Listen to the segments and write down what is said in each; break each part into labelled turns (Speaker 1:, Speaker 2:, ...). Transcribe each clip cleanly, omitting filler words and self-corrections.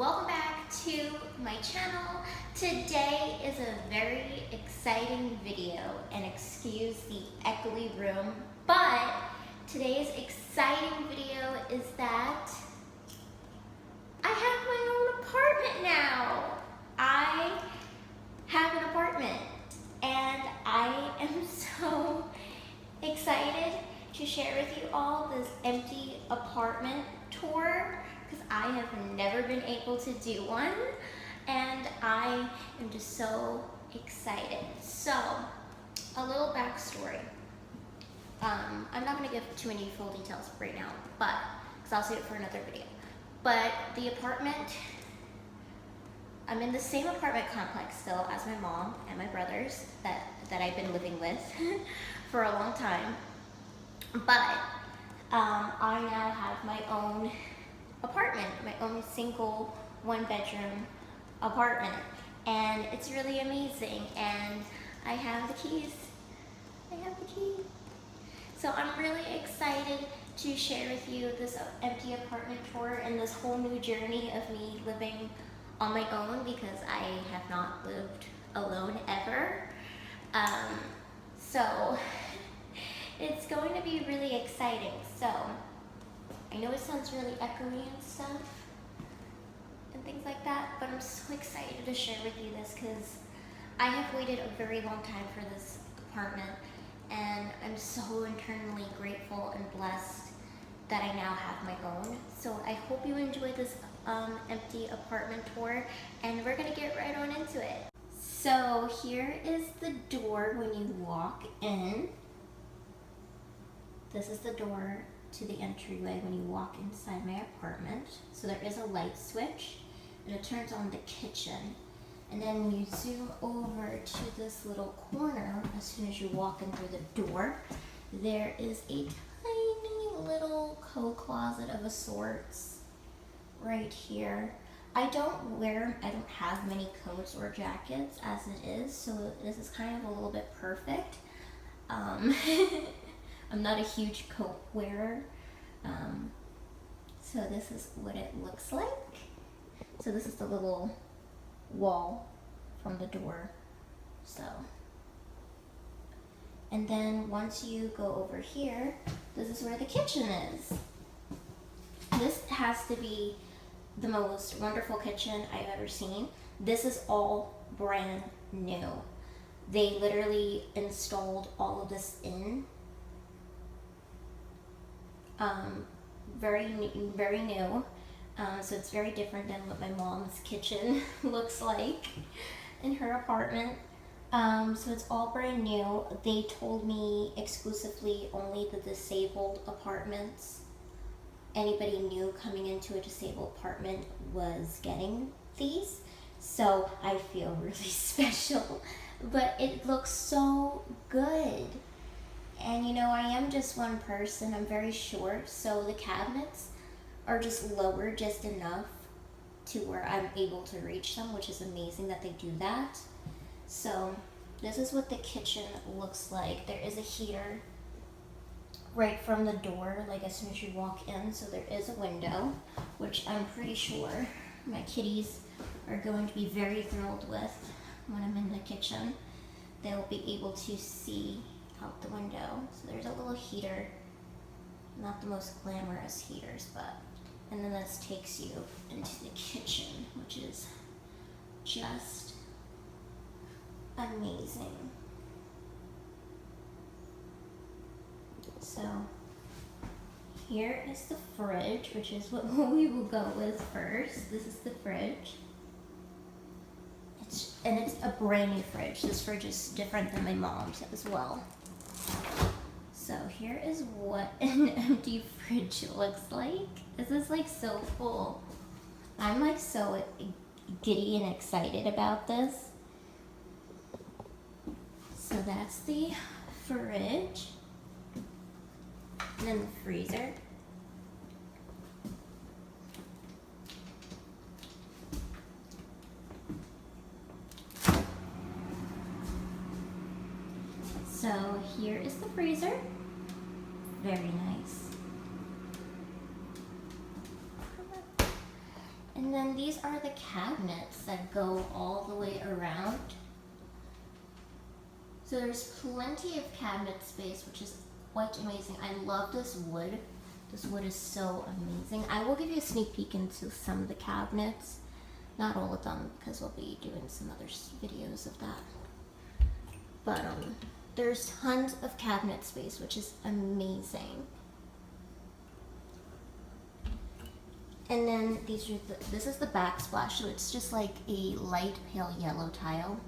Speaker 1: welcome back to my channel. Today is a very exciting video, and excuse the echoey room, but today's exciting video is that I have my own apartment now. I have an apartment and I am so excited to share with you all this empty apartment tour because I have never been able to do one and I am just so excited. So, a little backstory. I'm not going to give too many full details right now, but because I'll save it for another video. But the apartment, I'm in the same apartment complex still as my mom and my brothers that I've been living with for a long time. But I now have my own apartment, my own single one-bedroom apartment, and it's really amazing. And I have the keys. So I'm really excited to share with you this empty apartment tour and this whole new journey of me living on my own, because I have not lived alone ever. So it's going to be really exciting. So I know it sounds really echoey and stuff and things like that, but I'm so excited to share with you this because I have waited a very long time for this apartment, and I'm so internally grateful and blessed that I now have my own. So I hope you enjoy this empty apartment tour, and we're gonna get right on into it. So here is the door when you walk in. This is the door to the entryway when you walk inside my apartment. So there is a light switch and it turns on the kitchen. And then when you zoom over to this little corner, as soon as you walk in through the door, there is a tiny little coat closet of a sorts right here. I don't have many coats or jackets as it is, so this is kind of a little bit perfect. I'm not a huge coat wearer, so this is what it looks like. So this is the little wall from the door. So, and then once you go over here, this is where the kitchen is. This has to be the most wonderful kitchen I've ever seen. This is all brand new. They literally installed all of this in. Very new. So it's very different than what my mom's kitchen looks like in her apartment. So it's all brand new. They told me exclusively only the disabled apartments, anybody new coming into a disabled apartment was getting these. So I feel really special, but it looks so good. And you know, I am just one person, I'm very short, so the cabinets are just lower just enough to where I'm able to reach them, which is amazing that they do that. So this is what the kitchen looks like. There is a heater right from the door, like as soon as you walk in, so there is a window, which I'm pretty sure my kitties are going to be very thrilled with when I'm in the kitchen. They'll be able to see out the window. So there's a little heater, not the most glamorous heaters, but, and then this takes you into the kitchen, which is just amazing. So here is the fridge, which is what we will go with first. This is the fridge. It's a brand new fridge. This fridge is different than my mom's as well. So here is what an empty fridge looks like. This is like so full. I'm like so giddy and excited about this. So that's the fridge. And then the freezer. So here is the freezer. Very nice. And And then these are the cabinets that go all the way around. So there's plenty of cabinet space, which is quite amazing. I love this wood. This wood is so amazing. I will give you a sneak peek into some of the cabinets. Not all of them, because we'll be doing some other videos of that. But there's tons of cabinet space, which is amazing. And then this is the backsplash, so it's just like a light pale yellow tile.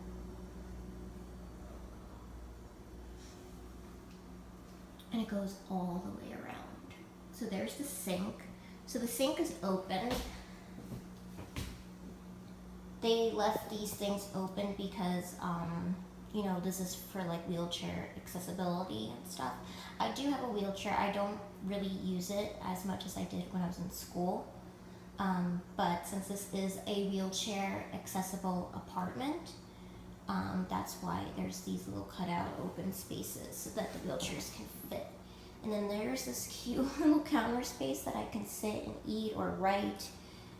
Speaker 1: And it goes all the way around. So there's the sink. So the sink is open. They left these things open because, you know, this is for like wheelchair accessibility and stuff. I do have a wheelchair. I don't really use it as much as I did when I was in school. But since this is a wheelchair accessible apartment, that's why there's these little cutout open spaces so that the wheelchairs can fit. And then there's this cute little counter space that I can sit and eat or write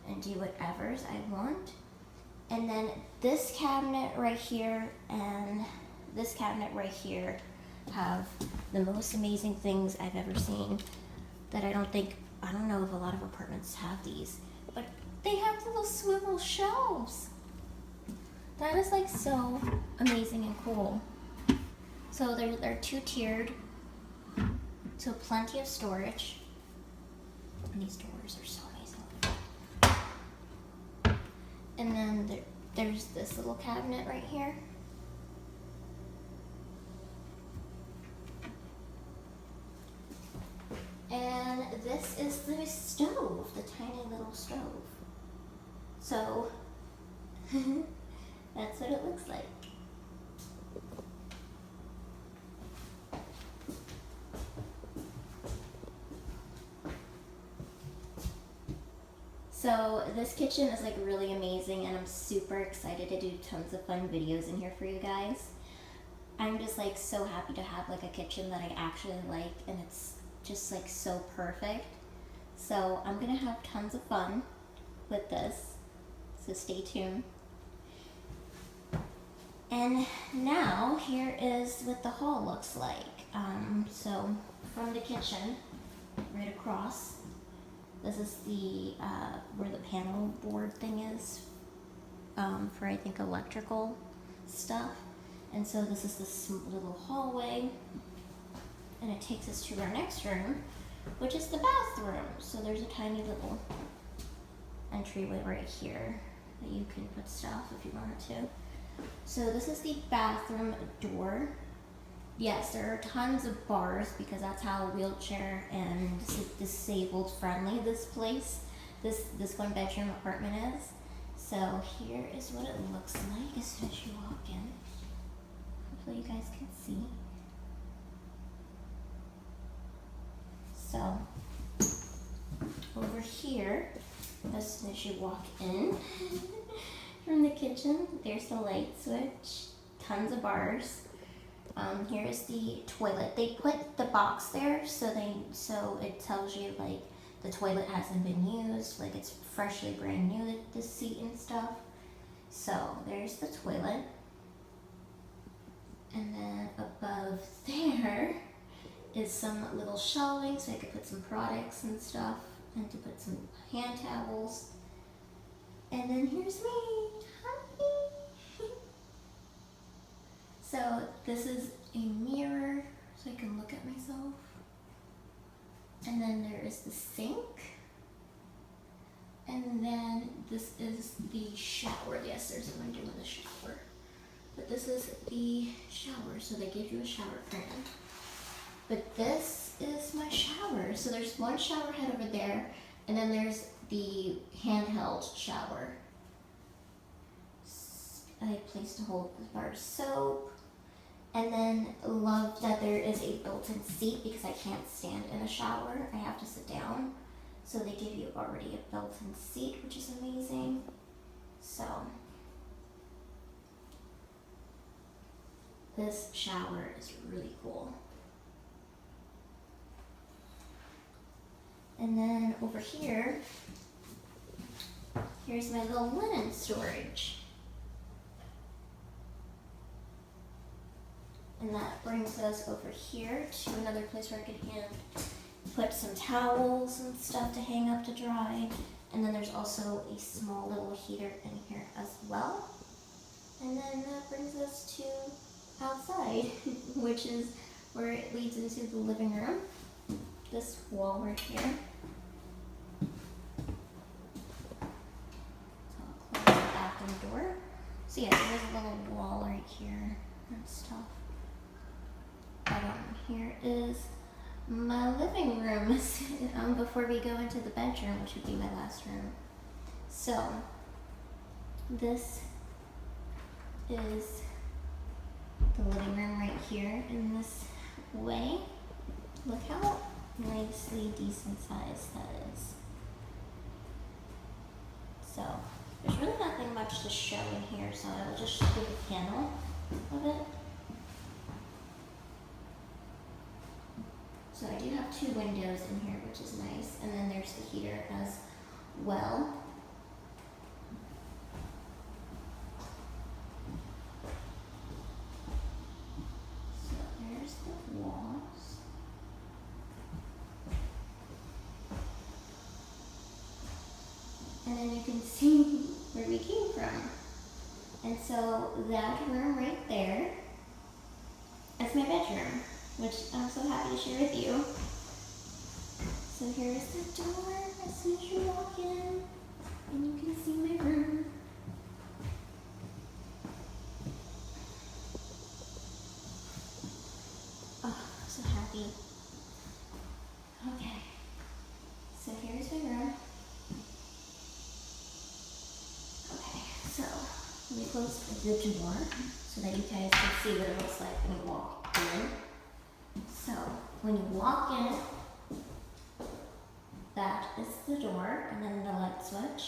Speaker 1: and do whatever I want. And then this cabinet right here and this cabinet right here have the most amazing things I've ever seen that I don't know if a lot of apartments have these, but they have little swivel shelves. That is like so amazing and cool. So they're two-tiered, so plenty of storage. And these doors are so amazing. And then there's this little cabinet right here. And this is the stove, the tiny little stove. So that's what it looks like. So this kitchen is like really amazing, and I'm super excited to do tons of fun videos in here for you guys. I'm just like so happy to have like a kitchen that I actually like, and it's just like so perfect. So I'm gonna have tons of fun with this, so stay tuned. And now here is what the hall looks like. So from the kitchen right across, this is the where the panel board thing is for I think electrical stuff. And so this is this little hallway, and it takes us to our next room, which is the bathroom. So there's a tiny little entryway right here that you can put stuff if you wanted to. So this is the bathroom door. Yes, there are tons of bars because that's how wheelchair and disabled friendly this one bedroom apartment is. So here is what it looks like as soon as you walk in. Hopefully you guys can see. So over here, as soon as you walk in from the kitchen, there's the light switch, tons of bars. Here's the toilet. They put the box there so it tells you like the toilet hasn't been used, like it's freshly brand new, the seat and stuff. So there's the toilet. And then above there is some little shelving so I could put some products and stuff, and to put some hand towels. And then here's me. Hi. So this is a mirror so I can look at myself. And then there is the sink. And then this is the shower. Yes, there's a window in the shower. But this is the shower, so they give you a shower curtain. But this is my shower. So there's one shower head over there, and then there's the handheld shower. I placed a whole bar of soap. And then love that there is a built-in seat because I can't stand in a shower. I have to sit down. So they give you already a built-in seat, which is amazing. So this shower is really cool. And then over here here's my little linen storage. And that brings us over here to another place where I could put some towels and stuff to hang up to dry. And then there's also a small little heater in here as well. And then that brings us to outside, which is where it leads into the living room. This wall right here. So I'll close the bathroom door. So yeah, there's a little wall right here and stuff. Here is my living room before we go into the bedroom, which would be my last room. So this is the living room right here in this way. Look how nicely decent size that is. So there's really nothing much to show in here, so I will just show you the panel of it. So I do have 2 windows in here, which is nice, and then there's the heater as well. So there's the walls. And then you can see where we came from. And so that room right there is my bedroom, which I'm so happy to share with you. So here's the door as soon as you walk in, and you can see my room. Oh, so happy. Okay, so here's my room. Okay, so let me close the door so that you guys can see what it looks like when you walk in. So when you walk in, that is the door, and then the light switch.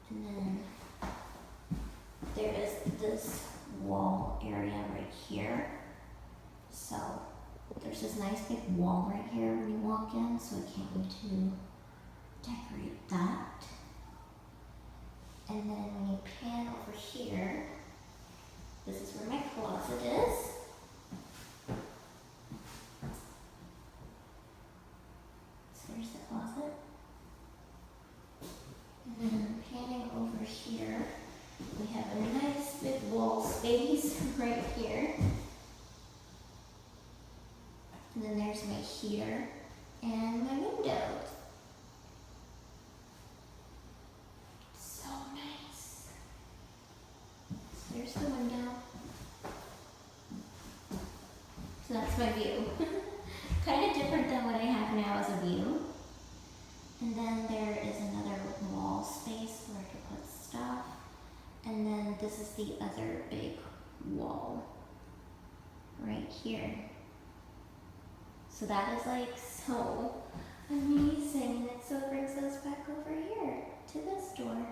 Speaker 1: And then there is this wall area right here. So there's this nice big wall right here when you walk in, so I can't wait to decorate that. And then when you pan over here, this is where my closet is. There's the closet. And then panning over here, we have a nice big wall space right here. And then there's my heater and my windows. So nice. So there's the window. So that's my view. Kind of different than what I have now as a view. And then there is another wall space where I could put stuff. And then this is the other big wall right here. So that is like so amazing. And it so brings us back over here to this door.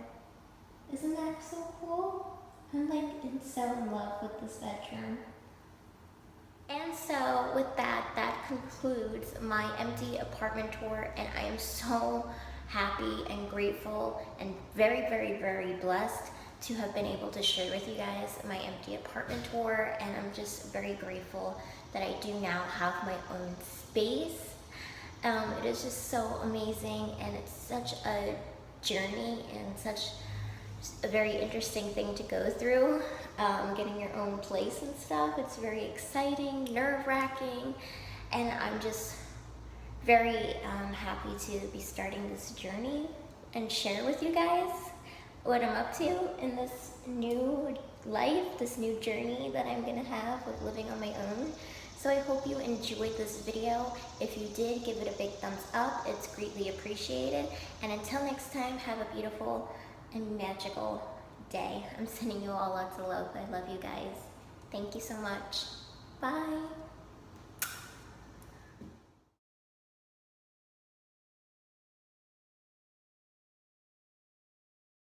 Speaker 1: Isn't that so cool? I'm like so in love with this bedroom. And so with that, that concludes my empty apartment tour, and I am so happy and grateful and very, very, very blessed to have been able to share with you guys my empty apartment tour, and I'm just very grateful that I do now have my own space. It is just so amazing, and it's such a journey and such a very interesting thing to go through, getting your own place and stuff. It's very exciting, nerve-wracking, and I'm just very happy to be starting this journey and share with you guys what I'm up to in this new life, this new journey that I'm gonna have with living on my own. So I hope you enjoyed this video. If you did, give it a big thumbs up. It's greatly appreciated. And until next time, have a beautiful and magical day. I'm sending you all lots of love. I love you guys. Thank you so much. Bye.